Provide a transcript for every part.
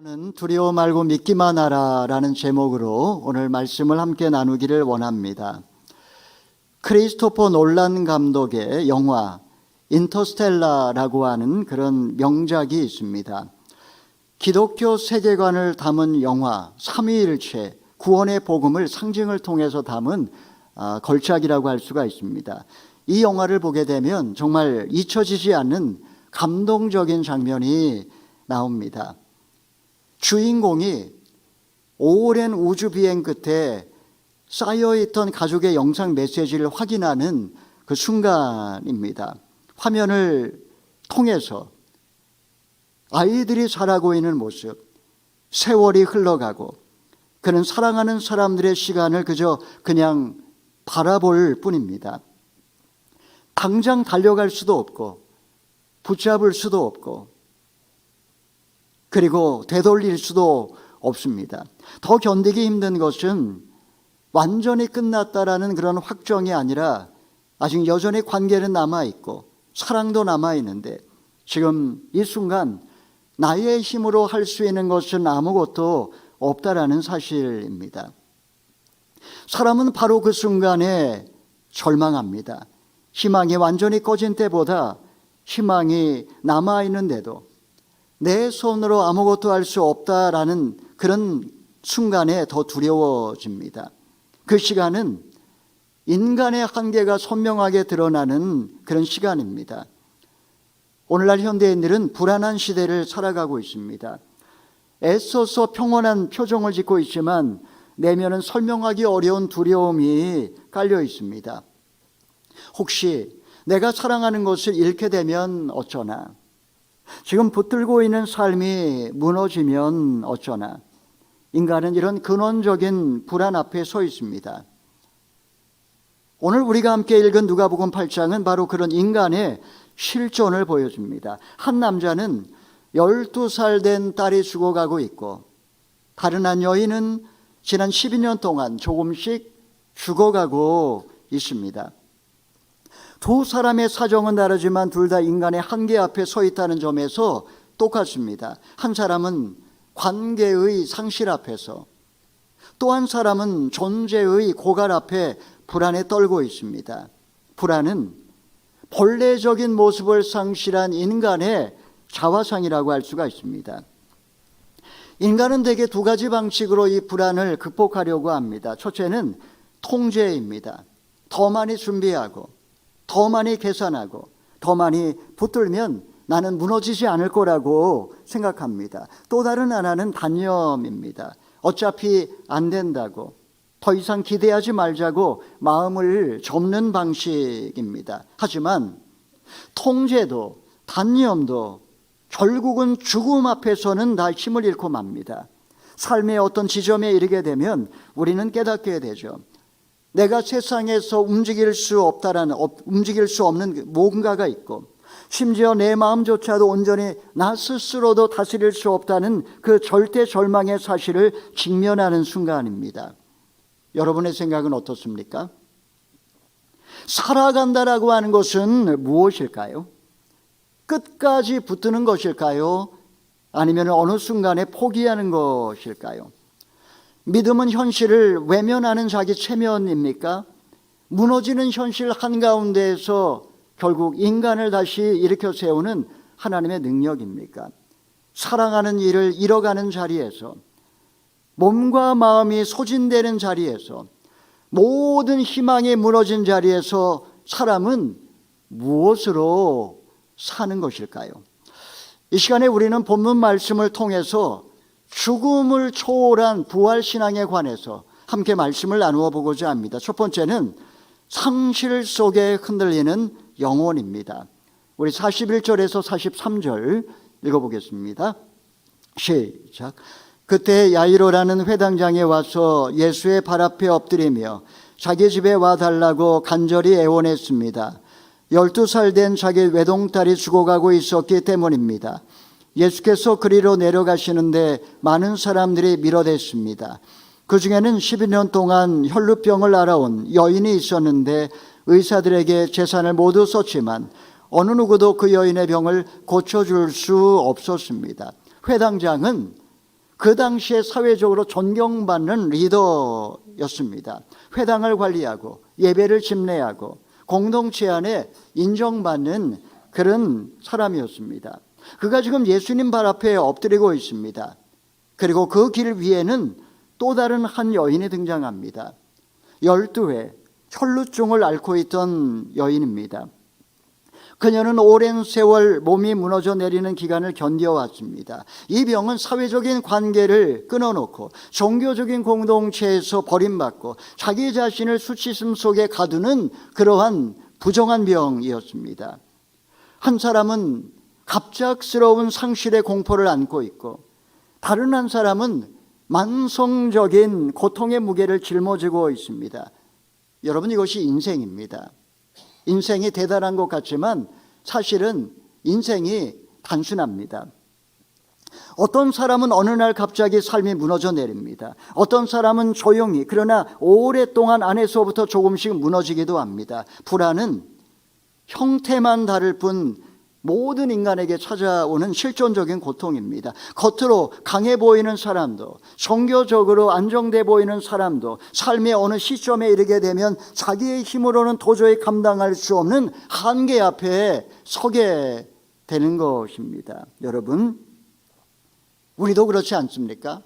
저는 두려워 말고 믿기만 하라라는 제목으로 오늘 말씀을 함께 나누기를 원합니다. 크리스토퍼 놀란 감독의 영화 인터스텔라라고 하는 그런 명작이 있습니다. 기독교 세계관을 담은 영화, 삼위일체, 구원의 복음을 상징을 통해서 담은 걸작이라고 할 수가 있습니다. 이 영화를 보게 되면 정말 잊혀지지 않는 감동적인 장면이 나옵니다. 주인공이 오랜 우주 비행 끝에 쌓여있던 가족의 영상 메시지를 확인하는 그 순간입니다. 화면을 통해서 아이들이 자라고 있는 모습, 세월이 흘러가고 그는 사랑하는 사람들의 시간을 그냥 바라볼 뿐입니다. 당장 달려갈 수도 없고 붙잡을 수도 없고 그리고 되돌릴 수도 없습니다. 더 견디기 힘든 것은 완전히 끝났다라는 그런 확정이 아니라 아직 여전히 관계는 남아있고 사랑도 남아있는데 지금 이 순간 나의 힘으로 할 수 있는 것은 아무것도 없다라는 사실입니다. 사람은 바로 그 순간에 절망합니다. 희망이 완전히 꺼진 때보다 희망이 남아있는데도 내 손으로 아무것도 할 수 없다라는 그런 순간에 더 두려워집니다. 그 시간은 인간의 한계가 선명하게 드러나는 그런 시간입니다. 오늘날 현대인들은 불안한 시대를 살아가고 있습니다. 애써서 평온한 표정을 짓고 있지만 내면은 설명하기 어려운 두려움이 깔려 있습니다. 혹시 내가 사랑하는 것을 잃게 되면 어쩌나? 지금 붙들고 있는 삶이 무너지면 어쩌나? 인간은 이런 근원적인 불안 앞에 서 있습니다. 오늘 우리가 함께 읽은 누가복음 8장은 바로 그런 인간의 실존을 보여줍니다. 한 남자는 12살 된 딸이 죽어가고 있고 다른 한 여인은 지난 12년 동안 조금씩 죽어가고 있습니다. 두 사람의 사정은 다르지만 둘 다 인간의 한계 앞에 서 있다는 점에서 똑같습니다. 한 사람은 관계의 상실 앞에서, 또 한 사람은 존재의 고갈 앞에 불안에 떨고 있습니다. 불안은 본래적인 모습을 상실한 인간의 자화상이라고 할 수가 있습니다. 인간은 대개 두 가지 방식으로 이 불안을 극복하려고 합니다. 첫째는 통제입니다. 더 많이 준비하고 더 많이 계산하고 더 많이 붙들면 나는 무너지지 않을 거라고 생각합니다. 또 다른 하나는 단념입니다. 어차피 안 된다고 더 이상 기대하지 말자고 마음을 접는 방식입니다. 하지만 통제도 단념도 결국은 죽음 앞에서는 다 힘을 잃고 맙니다. 삶의 어떤 지점에 이르게 되면 우리는 깨닫게 되죠. 내가 세상에서 움직일 수 없는 뭔가가 있고 심지어 내 마음조차도 온전히 나 스스로도 다스릴 수 없다는 그 절대 절망의 사실을 직면하는 순간입니다. 여러분의 생각은 어떻습니까? 살아간다라고 하는 것은 무엇일까요? 끝까지 붙드는 것일까요? 아니면 어느 순간에 포기하는 것일까요? 믿음은 현실을 외면하는 자기 체면입니까? 무너지는 현실 한가운데에서 결국 인간을 다시 일으켜 세우는 하나님의 능력입니까? 사랑하는 이를 잃어가는 자리에서, 몸과 마음이 소진되는 자리에서, 모든 희망이 무너진 자리에서 사람은 무엇으로 사는 것일까요? 이 시간에 우리는 본문 말씀을 통해서 죽음을 초월한 부활신앙에 관해서 함께 말씀을 나누어 보고자 합니다. 첫 번째는 상실 속에 흔들리는 영혼입니다. 우리 41절에서 43절 읽어보겠습니다. 시작. 그때 야이로라는 회당장에 와서 예수의 발 앞에 엎드리며 자기 집에 와달라고 간절히 애원했습니다. 12살 된 자기 외동딸이 죽어가고 있었기 때문입니다. 예수께서 그리로 내려가시는데 많은 사람들이 밀어댔습니다. 그 중에는 12년 동안 혈루병을 앓아온 여인이 있었는데 의사들에게 재산을 모두 썼지만 어느 누구도 그 여인의 병을 고쳐줄 수 없었습니다. 회당장은 그 당시에 사회적으로 존경받는 리더였습니다. 회당을 관리하고 예배를 집례하고 공동체 안에 인정받는 그런 사람이었습니다. 그가 지금 예수님 발 앞에 엎드리고 있습니다. 그리고 그 길 위에는 또 다른 한 여인이 등장합니다. 12회 혈루증을 앓고 있던 여인입니다. 그녀는 오랜 세월 몸이 무너져 내리는 기간을 견뎌왔습니다. 이 병은 사회적인 관계를 끊어놓고 종교적인 공동체에서 버림받고 자기 자신을 수치심 속에 가두는 그러한 부정한 병이었습니다. 한 사람은 갑작스러운 상실의 공포를 안고 있고, 다른 한 사람은 만성적인 고통의 무게를 짊어지고 있습니다. 여러분, 이것이 인생입니다. 인생이 대단한 것 같지만 사실은 인생이 단순합니다. 어떤 사람은 어느 날 갑자기 삶이 무너져 내립니다. 어떤 사람은 조용히, 그러나 오랫동안 안에서부터 조금씩 무너지기도 합니다. 불안은 형태만 다를 뿐 모든 인간에게 찾아오는 실존적인 고통입니다. 겉으로 강해 보이는 사람도, 종교적으로 안정돼 보이는 사람도 삶의 어느 시점에 이르게 되면 자기의 힘으로는 도저히 감당할 수 없는 한계 앞에 서게 되는 것입니다. 여러분, 우리도 그렇지 않습니까?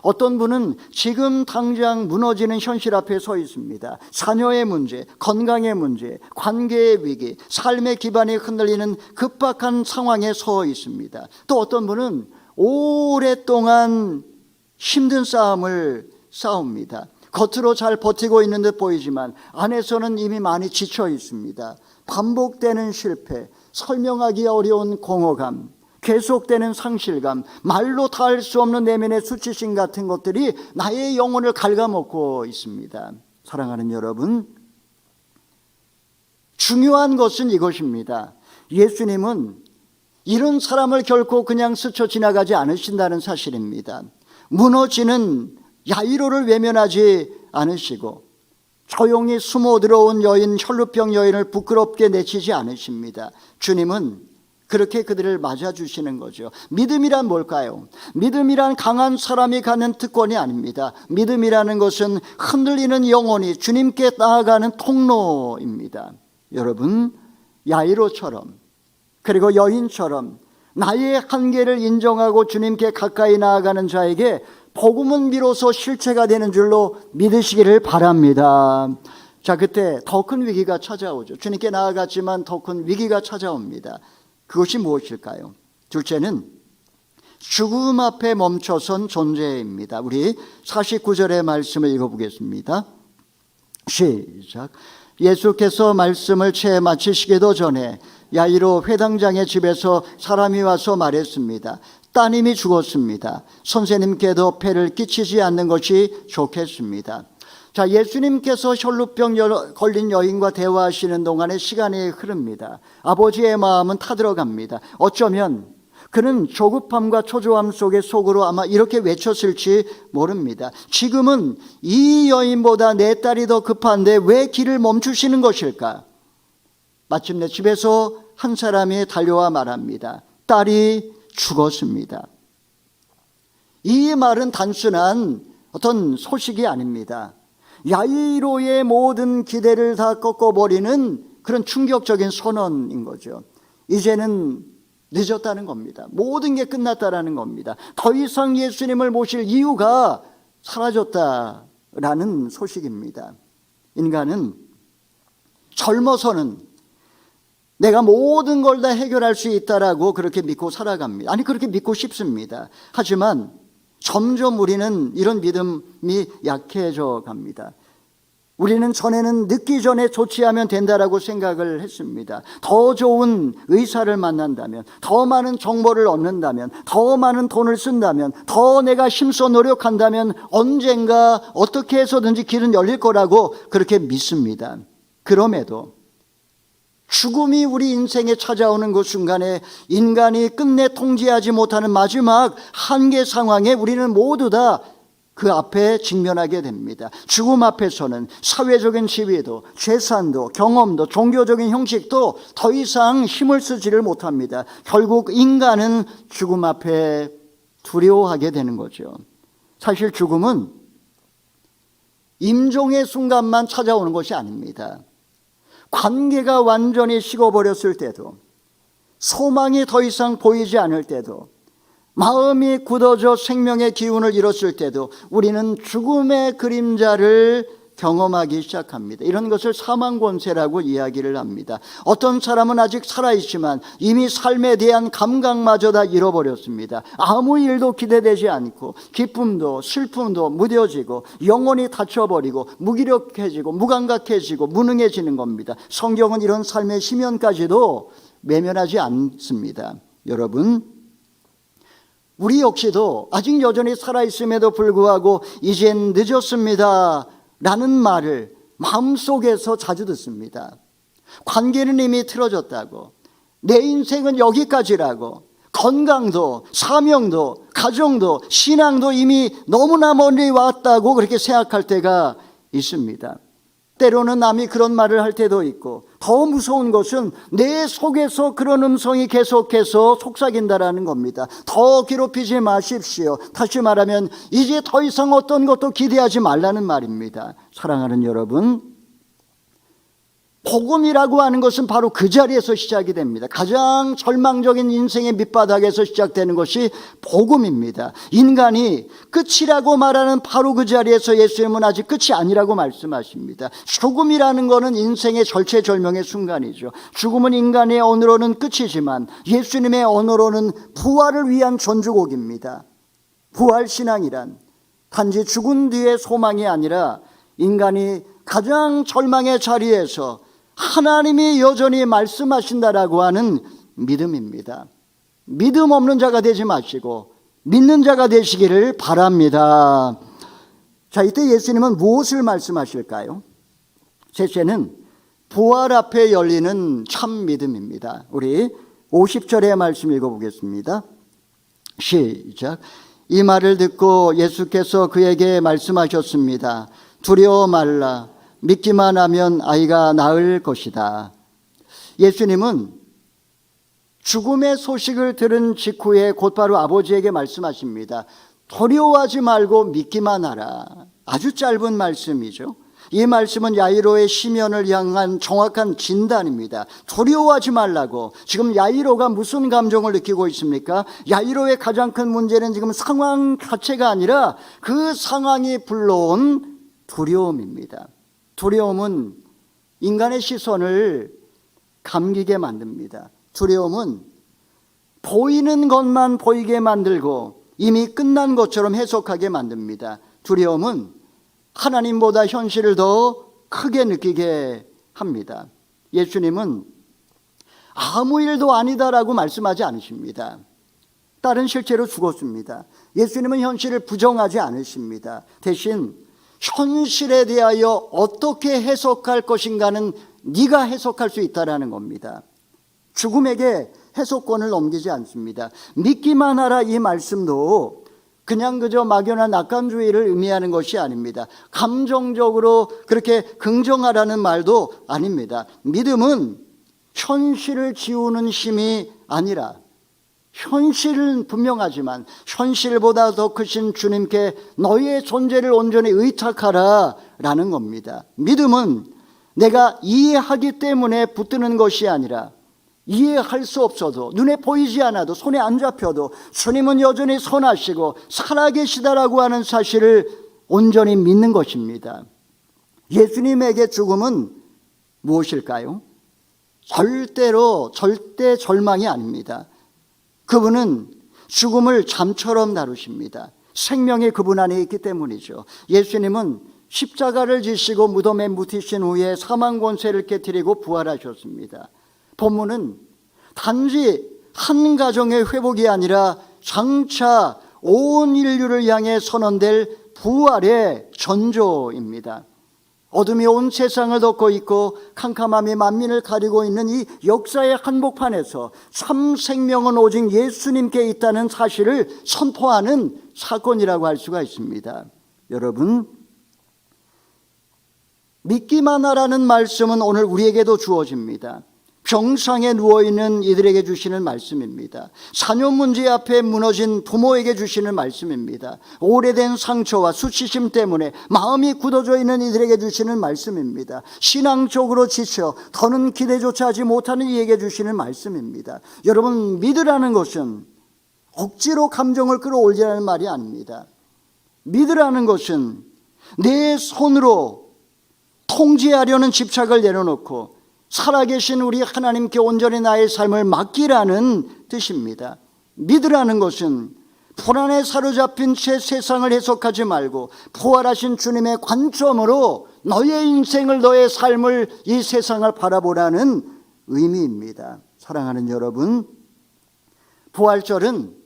어떤 분은 지금 당장 무너지는 현실 앞에 서 있습니다. 자녀의 문제, 건강의 문제, 관계의 위기, 삶의 기반이 흔들리는 급박한 상황에 서 있습니다. 또 어떤 분은 오랫동안 힘든 싸움을 싸웁니다. 겉으로 잘 버티고 있는 듯 보이지만 안에서는 이미 많이 지쳐 있습니다. 반복되는 실패, 설명하기 어려운 공허감, 계속되는 상실감, 말로 다 할 수 없는 내면의 수치심 같은 것들이 나의 영혼을 갉아먹고 있습니다. 사랑하는 여러분, 중요한 것은 이것입니다. 예수님은 이런 사람을 결코 그냥 스쳐 지나가지 않으신다는 사실입니다. 무너지는 야이로를 외면하지 않으시고 조용히 숨어 들어온 여인, 혈루병 여인을 부끄럽게 내치지 않으십니다. 주님은 그렇게 그들을 맞아주시는 거죠. 믿음이란 뭘까요? 믿음이란 강한 사람이 갖는 특권이 아닙니다. 믿음이라는 것은 흔들리는 영혼이 주님께 나아가는 통로입니다. 여러분, 야이로처럼, 그리고 여인처럼 나의 한계를 인정하고 주님께 가까이 나아가는 자에게 복음은 비로소 실체가 되는 줄로 믿으시기를 바랍니다. 자, 그때 더 큰 위기가 찾아오죠. 주님께 나아갔지만 더 큰 위기가 찾아옵니다. 그것이 무엇일까요? 둘째는 죽음 앞에 멈춰선 존재입니다. 우리 49절의 말씀을 읽어보겠습니다. 시작. 예수께서 말씀을 채 마치시기도 전에 야이로 회당장의 집에서 사람이 와서 말했습니다. 따님이 죽었습니다. 선생님께도 폐를 끼치지 않는 것이 좋겠습니다. 자, 예수님께서 혈루병 걸린 여인과 대화하시는 동안에 시간이 흐릅니다. 아버지의 마음은 타들어갑니다. 어쩌면 그는 조급함과 초조함 속에 속으로 아마 이렇게 외쳤을지 모릅니다. 지금은 이 여인보다 내 딸이 더 급한데 왜 길을 멈추시는 것일까? 마침내 집에서 한 사람이 달려와 말합니다. 딸이 죽었습니다. 이 말은 단순한 어떤 소식이 아닙니다. 야이로의 모든 기대를 다 꺾어버리는 그런 충격적인 선언인 거죠. 이제는 늦었다는 겁니다. 모든 게 끝났다라는 겁니다. 더 이상 예수님을 모실 이유가 사라졌다라는 소식입니다. 인간은 젊어서는 내가 모든 걸 다 해결할 수 있다라고 그렇게 믿고 살아갑니다. 아니, 그렇게 믿고 싶습니다. 하지만 점점 우리는 이런 믿음이 약해져 갑니다. 우리는 전에는 늦기 전에 조치하면 된다라고 생각을 했습니다. 더 좋은 의사를 만난다면, 더 많은 정보를 얻는다면, 더 많은 돈을 쓴다면, 더 내가 힘써 노력한다면 언젠가 어떻게 해서든지 길은 열릴 거라고 그렇게 믿습니다. 그럼에도 죽음이 우리 인생에 찾아오는 그 순간에 인간이 끝내 통제하지 못하는 마지막 한계 상황에 우리는 모두 다 그 앞에 직면하게 됩니다. 죽음 앞에서는 사회적인 지위도, 재산도, 경험도, 종교적인 형식도 더 이상 힘을 쓰지를 못합니다. 결국 인간은 죽음 앞에 두려워하게 되는 거죠. 사실 죽음은 임종의 순간만 찾아오는 것이 아닙니다. 관계가 완전히 식어버렸을 때도, 소망이 더 이상 보이지 않을 때도, 마음이 굳어져 생명의 기운을 잃었을 때도 우리는 죽음의 그림자를 경험하기 시작합니다. 이런 것을 사망권세라고 이야기를 합니다. 어떤 사람은 아직 살아있지만 이미 삶에 대한 감각마저 다 잃어버렸습니다. 아무 일도 기대되지 않고 기쁨도 슬픔도 무뎌지고 영혼이 닫혀버리고 무기력해지고 무감각해지고 무능해지는 겁니다. 성경은 이런 삶의 심연까지도 외면하지 않습니다. 여러분, 우리 역시도 아직 여전히 살아있음에도 불구하고 이젠 늦었습니다 라는 말을 마음속에서 자주 듣습니다. 관계는 이미 틀어졌다고, 내 인생은 여기까지라고, 건강도 사명도 가정도 신앙도 이미 너무나 멀리 왔다고 그렇게 생각할 때가 있습니다. 때로는 남이 그런 말을 할 때도 있고, 더 무서운 것은 내 속에서 그런 음성이 계속해서 속삭인다라는 겁니다. 더 괴롭히지 마십시오. 다시 말하면 이제 더 이상 어떤 것도 기대하지 말라는 말입니다. 사랑하는 여러분, 복음이라고 하는 것은 바로 그 자리에서 시작이 됩니다. 가장 절망적인 인생의 밑바닥에서 시작되는 것이 복음입니다. 인간이 끝이라고 말하는 바로 그 자리에서 예수님은 아직 끝이 아니라고 말씀하십니다. 죽음이라는 것은 인생의 절체절명의 순간이죠. 죽음은 인간의 언어로는 끝이지만 예수님의 언어로는 부활을 위한 전주곡입니다. 부활신앙이란 단지 죽은 뒤의 소망이 아니라 인간이 가장 절망의 자리에서 하나님이 여전히 말씀하신다라고 하는 믿음입니다. 믿음 없는 자가 되지 마시고 믿는 자가 되시기를 바랍니다. 자, 이때 예수님은 무엇을 말씀하실까요? 셋째는 부활 앞에 열리는 참 믿음입니다. 우리 50절의 말씀 읽어보겠습니다. 시작. 이 말을 듣고 예수께서 그에게 말씀하셨습니다. 두려워 말라. 믿기만 하면 아이가 나을 것이다. 예수님은 죽음의 소식을 들은 직후에 곧바로 아버지에게 말씀하십니다. 두려워하지 말고 믿기만 하라. 아주 짧은 말씀이죠. 이 말씀은 야이로의 시면을 향한 정확한 진단입니다. 두려워하지 말라고. 지금 야이로가 무슨 감정을 느끼고 있습니까? 야이로의 가장 큰 문제는 지금 상황 자체가 아니라 그 상황이 불러온 두려움입니다. 두려움은 인간의 시선을 감기게 만듭니다. 두려움은 보이는 것만 보이게 만들고 이미 끝난 것처럼 해석하게 만듭니다. 두려움은 하나님보다 현실을 더 크게 느끼게 합니다. 예수님은 아무 일도 아니다라고 말씀하지 않으십니다. 딸은 실제로 죽었습니다. 예수님은 현실을 부정하지 않으십니다. 대신 현실에 대하여 어떻게 해석할 것인가는 네가 해석할 수 있다라는 겁니다. 죽음에게 해석권을 넘기지 않습니다. 믿기만 하라 이 말씀도 그냥 그저 막연한 낙관주의를 의미하는 것이 아닙니다. 감정적으로 그렇게 긍정하라는 말도 아닙니다. 믿음은 현실을 지우는 힘이 아니라 현실은 분명하지만 현실보다 더 크신 주님께 너희의 존재를 온전히 의탁하라 라는 겁니다. 믿음은 내가 이해하기 때문에 붙드는 것이 아니라 이해할 수 없어도 눈에 보이지 않아도 손에 안 잡혀도 주님은 여전히 선하시고 살아계시다라고 하는 사실을 온전히 믿는 것입니다. 예수님에게 죽음은 무엇일까요? 절대 절망이 아닙니다. 그분은 죽음을 잠처럼 다루십니다. 생명이 그분 안에 있기 때문이죠. 예수님은 십자가를 지시고 무덤에 묻히신 후에 사망 권세를 깨뜨리고 부활하셨습니다. 본문은 단지 한 가정의 회복이 아니라 장차 온 인류를 향해 선언될 부활의 전조입니다. 어둠이 온 세상을 덮고 있고 캄캄함이 만민을 가리고 있는 이 역사의 한복판에서 참 생명은 오직 예수님께 있다는 사실을 선포하는 사건이라고 할 수가 있습니다. 여러분, 믿기만 하라는 말씀은 오늘 우리에게도 주어집니다. 병상에 누워있는 이들에게 주시는 말씀입니다. 자녀 문제 앞에 무너진 부모에게 주시는 말씀입니다. 오래된 상처와 수치심 때문에 마음이 굳어져 있는 이들에게 주시는 말씀입니다. 신앙적으로 지쳐 더는 기대조차 하지 못하는 이에게 주시는 말씀입니다. 여러분, 믿으라는 것은 억지로 감정을 끌어올리라는 말이 아닙니다. 믿으라는 것은 내 손으로 통제하려는 집착을 내려놓고 살아계신 우리 하나님께 온전히 나의 삶을 맡기라는 뜻입니다. 믿으라는 것은 불안에 사로잡힌 채 세상을 해석하지 말고 부활하신 주님의 관점으로 너의 인생을, 너의 삶을, 이 세상을 바라보라는 의미입니다. 사랑하는 여러분, 부활절은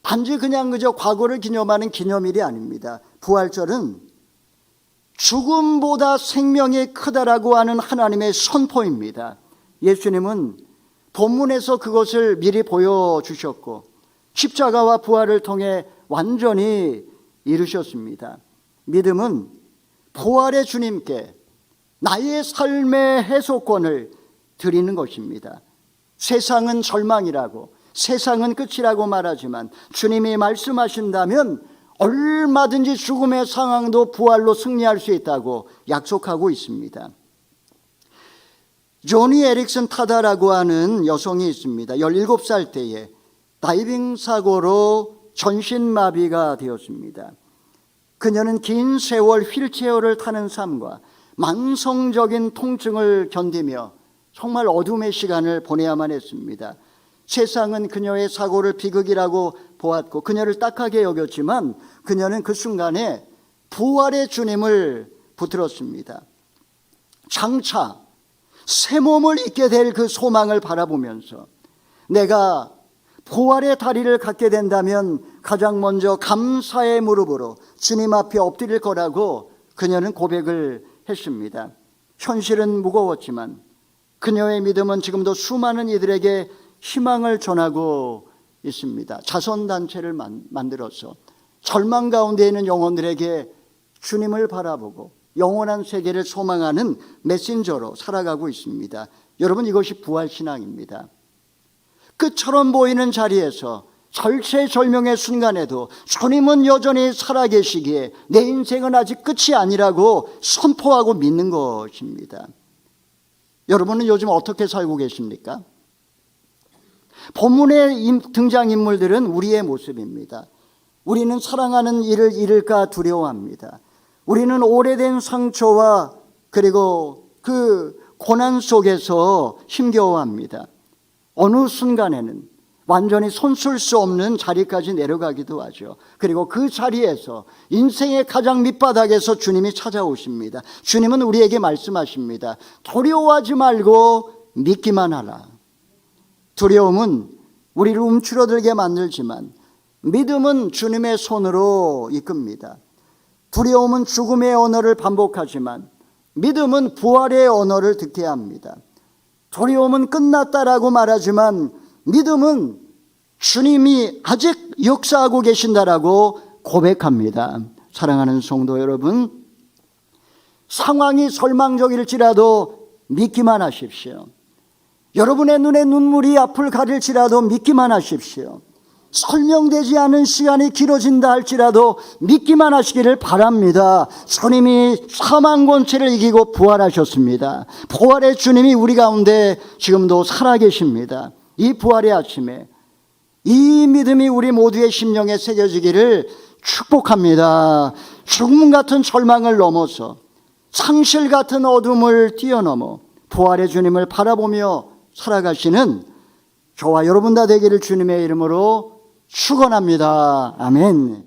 단지 그저 과거를 기념하는 기념일이 아닙니다. 부활절은 죽음보다 생명이 크다라고 하는 하나님의 선포입니다. 예수님은 본문에서 그것을 미리 보여주셨고 십자가와 부활을 통해 완전히 이루셨습니다. 믿음은 부활의 주님께 나의 삶의 해소권을 드리는 것입니다. 세상은 절망이라고, 세상은 끝이라고 말하지만 주님이 말씀하신다면 얼마든지 죽음의 상황도 부활로 승리할 수 있다고 약속하고 있습니다. 조니 에릭슨 타다라고 하는 여성이 있습니다. 17살 때에 다이빙 사고로 전신마비가 되었습니다. 그녀는 긴 세월 휠체어를 타는 삶과 만성적인 통증을 견디며 정말 어둠의 시간을 보내야만 했습니다. 세상은 그녀의 사고를 비극이라고 보았고 그녀를 딱하게 여겼지만 그녀는 그 순간에 부활의 주님을 붙들었습니다. 장차 새 몸을 입게 될 그 소망을 바라보면서 내가 부활의 다리를 갖게 된다면 가장 먼저 감사의 무릎으로 주님 앞에 엎드릴 거라고 그녀는 고백을 했습니다. 현실은 무거웠지만 그녀의 믿음은 지금도 수많은 이들에게 희망을 전하고 있습니다. 자선단체를 만들어서 절망 가운데 있는 영혼들에게 주님을 바라보고 영원한 세계를 소망하는 메신저로 살아가고 있습니다. 여러분, 이것이 부활신앙입니다. 끝처럼 보이는 자리에서 절체절명의 순간에도 주님은 여전히 살아계시기에 내 인생은 아직 끝이 아니라고 선포하고 믿는 것입니다. 여러분은 요즘 어떻게 살고 계십니까? 본문의 등장인물들은 우리의 모습입니다. 우리는 사랑하는 이를 잃을까 두려워합니다. 우리는 오래된 상처와 그리고 그 고난 속에서 힘겨워합니다. 어느 순간에는 완전히 손쓸 수 없는 자리까지 내려가기도 하죠. 그리고 그 자리에서 인생의 가장 밑바닥에서 주님이 찾아오십니다. 주님은 우리에게 말씀하십니다. 두려워하지 말고 믿기만 하라. 두려움은 우리를 움츠러들게 만들지만 믿음은 주님의 손으로 이끕니다. 두려움은 죽음의 언어를 반복하지만 믿음은 부활의 언어를 듣게 합니다. 두려움은 끝났다라고 말하지만 믿음은 주님이 아직 역사하고 계신다라고 고백합니다. 사랑하는 성도 여러분, 상황이 절망적일지라도 믿기만 하십시오. 여러분의 눈에 눈물이 앞을 가릴지라도 믿기만 하십시오. 설명되지 않은 시간이 길어진다 할지라도 믿기만 하시기를 바랍니다. 주님이 사망 권세를 이기고 부활하셨습니다. 부활의 주님이 우리 가운데 지금도 살아계십니다. 이 부활의 아침에 이 믿음이 우리 모두의 심령에 새겨지기를 축복합니다. 죽음 같은 절망을 넘어서 상실 같은 어둠을 뛰어넘어 부활의 주님을 바라보며 살아가시는 저와 여러분 다 되기를 주님의 이름으로 축원합니다. 아멘.